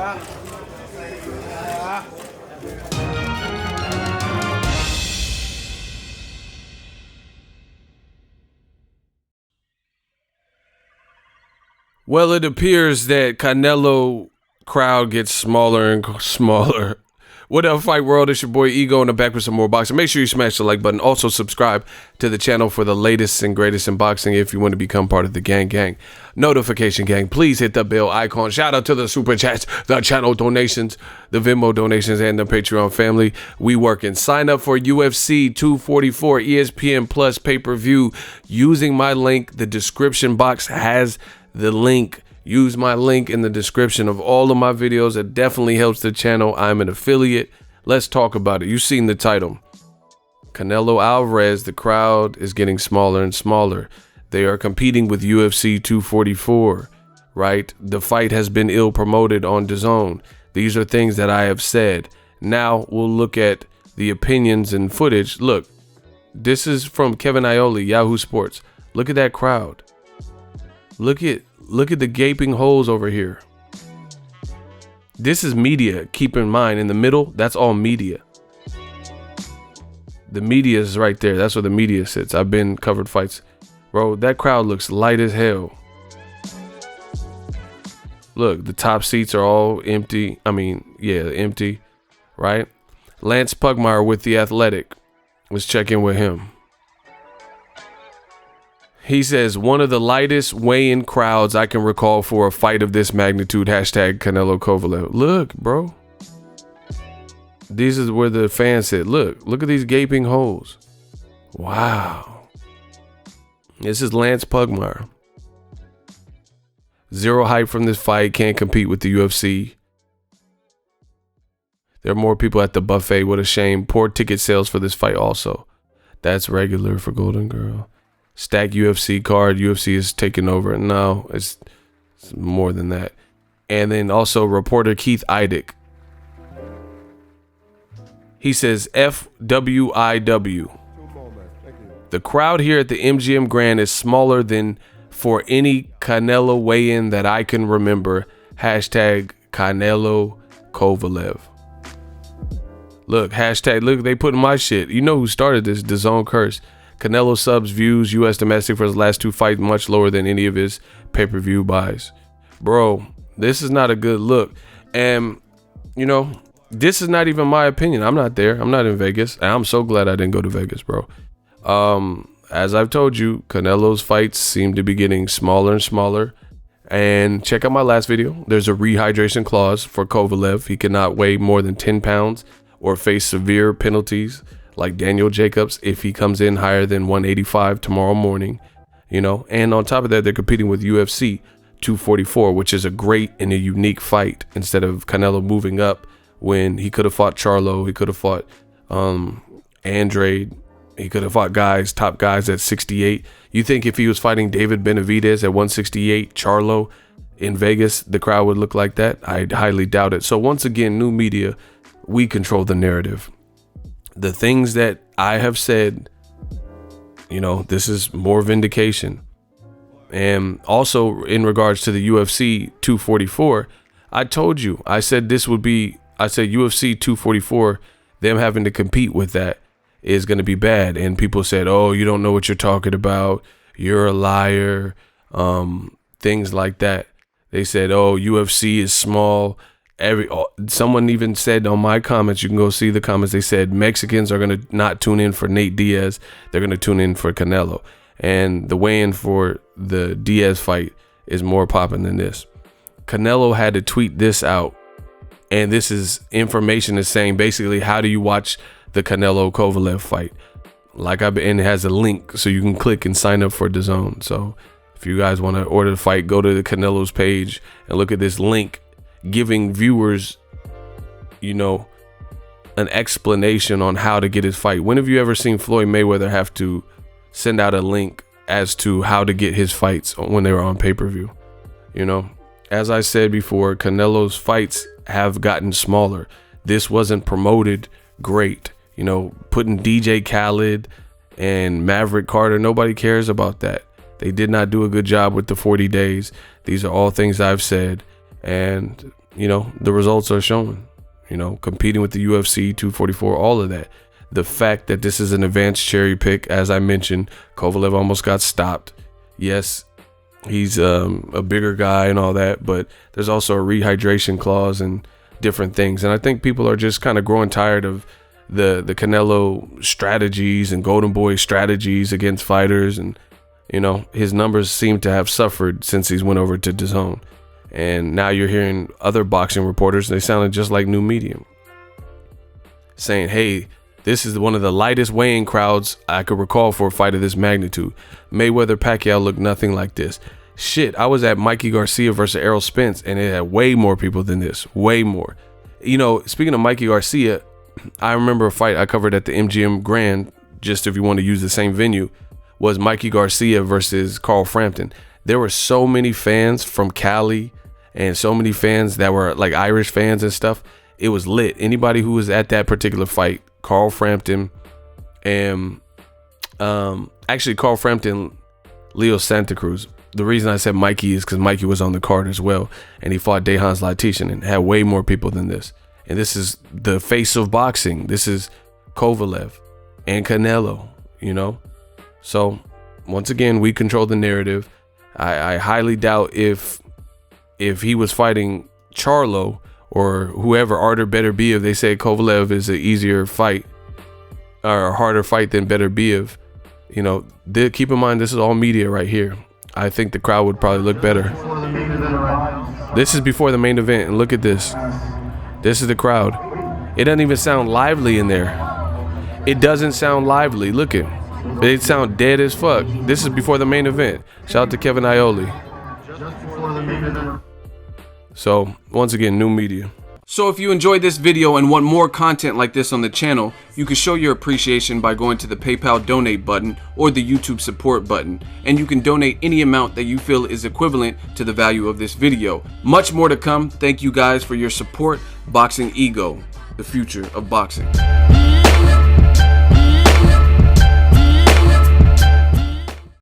Well, it appears that Canelo crowd gets smaller and smaller. What up, Fight World? It's your boy Ego, and I'm back with some more boxing. Make sure you smash the like button. Also, subscribe to the channel for the latest and greatest in boxing if you want to become part of the gang. Notification gang. Please hit the bell icon. Shout out to the super chats, the channel donations, the Venmo donations, and the Patreon family. We working. Sign up for UFC 244 ESPN Plus pay-per-view using my link. The description box has the link. Use my link in the description of all of my videos. It definitely helps the channel. I'm an affiliate. Let's talk about it. You've seen the title. Canelo Alvarez, the crowd is getting smaller and smaller. They are competing with UFC 244, right? The fight has been ill promoted on DAZN. These are things that I have said. Now we'll look at the opinions and footage. Look, this is from Kevin Iole, Yahoo Sports. Look at that crowd. Look at the gaping holes over here. This is media. Keep in mind, in the middle, that's all media. The media is right there. That's where the media sits. I've been covered fights. Bro, that crowd looks light as hell. Look, the top seats are all empty. Empty, right? Lance Pugmire with The Athletic. Let's check in with him. He says, one of the lightest weigh-in crowds I can recall for a fight of this magnitude. Hashtag Canelo Kovalev. Look, bro. This is where the fans said, look at these gaping holes. Wow. This is Lance Pugmire. Zero hype from this fight. Can't compete with the UFC. There are more people at the buffet. What a shame. Poor ticket sales for this fight also. That's regular for Golden Girl. Stack UFC card. UFC is taking over. No, it's more than that. And then also reporter Keith Idek. He says FWIW. The crowd here at the MGM Grand is smaller than for any Canelo weigh-in that I can remember. Hashtag Canelo Kovalev. Look, hashtag, look, they put in my shit. You know who started this? DAZN curse. Canelo subs views U.S. domestic for his last two fights much lower than any of his pay-per-view buys. Bro, this is not a good look. And, you know, this is not even my opinion. I'm not there. I'm not in Vegas. And I'm so glad I didn't go to Vegas, bro. As I've told you, Canelo's fights seem to be getting smaller and smaller. And check out my last video. There's a rehydration clause for Kovalev. He cannot weigh more than 10 pounds or face severe penalties like Daniel Jacobs if he comes in higher than 185 tomorrow morning, you know. And on top of that, they're competing with UFC 244, which is a great and a unique fight. Instead of Canelo moving up when he could have fought Charlo, he could have fought Andrade, he could have fought top guys at 68. You think if he was fighting David Benavidez at 168, Charlo in Vegas, the crowd would look like that? I highly doubt it. So once again, new media, we control the narrative. The things that I have said, you know, this is more vindication. And also in regards to the UFC 244, I told you, I said UFC 244, them having to compete with that is going to be bad. And people said, oh, you don't know what you're talking about. You're a liar. Things like that. They said, oh, UFC is small. Someone even said on my comments, you can go see the comments, they said Mexicans are going to not tune in for Nate Diaz, they're going to tune in for Canelo. And the weigh-in for the Diaz fight is more popping than this. Canelo had to tweet this out, and this is information is saying basically, how do you watch the Canelo Kovalev fight? And it has a link so you can click and sign up for DAZN. So if you guys want to order the fight, go to the Canelo's page and look at this link, giving viewers, you know, an explanation on how to get his fight. When have you ever seen Floyd Mayweather have to send out a link as to how to get his fights when they were on pay-per-view? You know, as I said before, Canelo's fights have gotten smaller. This wasn't promoted great. You know, putting DJ Khaled and Maverick Carter, nobody cares about that. They did not do a good job with the 40 days. These are all things I've said. And you know, the results are showing, you know, competing with the UFC 244, all of that. The fact that this is an advanced cherry pick, as I mentioned, Kovalev almost got stopped. Yes, he's a bigger guy and all that, but there's also a rehydration clause and different things. And I think people are just kind of growing tired of the Canelo strategies and Golden Boy strategies against fighters. And, you know, his numbers seem to have suffered since he's went over to DAZN. And now you're hearing other boxing reporters, they sounded just like New Medium, saying, hey, this is one of the lightest weighing crowds I could recall for a fight of this magnitude. Mayweather Pacquiao looked nothing like this. Shit, I was at Mikey Garcia versus Errol Spence, and it had way more people than this. Way more. You know, speaking of Mikey Garcia, I remember a fight I covered at the MGM Grand, just if you want to use the same venue, was Mikey Garcia versus Carl Frampton. There were so many fans from Cali and so many fans that were like Irish fans and stuff. It was lit. Anybody who was at that particular fight, Carl Frampton and actually Carl Frampton, Leo Santa Cruz. The reason I said Mikey is because Mikey was on the card as well, and he fought Dejan Zlatić and had way more people than this. And this is the face of boxing. This is Kovalev and Canelo, you know? So once again, we control the narrative. I highly doubt if he was fighting Charlo or whoever, Artur Beterbiev, they say Kovalev is an easier fight or a harder fight than Beterbiev. You know, keep in mind, this is all media right here. I think the crowd would probably look better. This is before the main event, and look at this. This is the crowd. It doesn't even sound lively in there. It doesn't sound lively. Look it. It sound dead as fuck. This is before the main event. Shout out to Kevin Iole. So, once again, New Media. So if you enjoyed this video and want more content like this on the channel, you can show your appreciation by going to the PayPal donate button or the YouTube support button, and you can donate any amount that you feel is equivalent to the value of this video. Much more to come. Thank you guys for your support. Boxing Ego, the future of boxing.